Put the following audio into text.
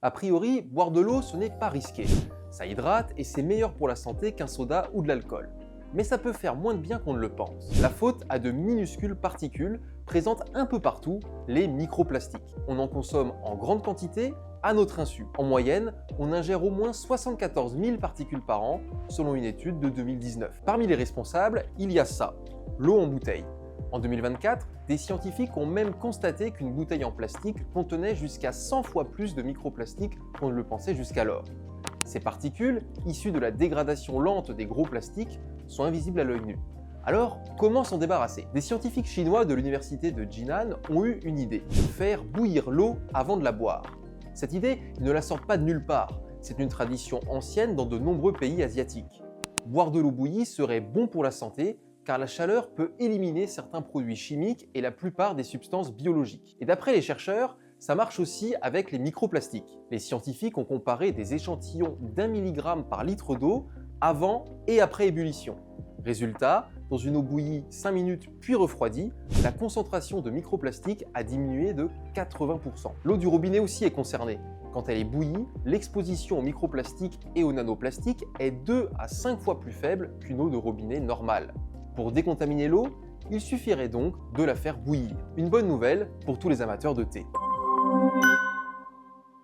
A priori, boire de l'eau, ce n'est pas risqué. Ça hydrate et c'est meilleur pour la santé qu'un soda ou de l'alcool. Mais ça peut faire moins de bien qu'on ne le pense. La faute a de minuscules particules présentes un peu partout, les microplastiques. On en consomme en grande quantité à notre insu. En moyenne, on ingère au moins 74 000 particules par an, selon une étude de 2019. Parmi les responsables, il y a ça, l'eau en bouteille. En 2024, des scientifiques ont même constaté qu'une bouteille en plastique contenait jusqu'à 100 fois plus de microplastiques qu'on ne le pensait jusqu'alors. Ces particules, issues de la dégradation lente des gros plastiques, sont invisibles à l'œil nu. Alors, comment s'en débarrasser? Des scientifiques chinois de l'université de Jinan ont eu une idée, faire bouillir l'eau avant de la boire. Cette idée, ils ne la sortent pas de nulle part, c'est une tradition ancienne dans de nombreux pays asiatiques. Boire de l'eau bouillie serait bon pour la santé, car la chaleur peut éliminer certains produits chimiques et la plupart des substances biologiques. Et d'après les chercheurs, ça marche aussi avec les microplastiques. Les scientifiques ont comparé des échantillons d'1 mg par litre d'eau avant et après ébullition. Résultat, dans une eau bouillie 5 minutes puis refroidie, la concentration de microplastiques a diminué de 80%. L'eau du robinet aussi est concernée. Quand elle est bouillie, l'exposition aux microplastiques et aux nanoplastiques est 2 à 5 fois plus faible qu'une eau de robinet normale. Pour décontaminer l'eau, il suffirait donc de la faire bouillir. Une bonne nouvelle pour tous les amateurs de thé.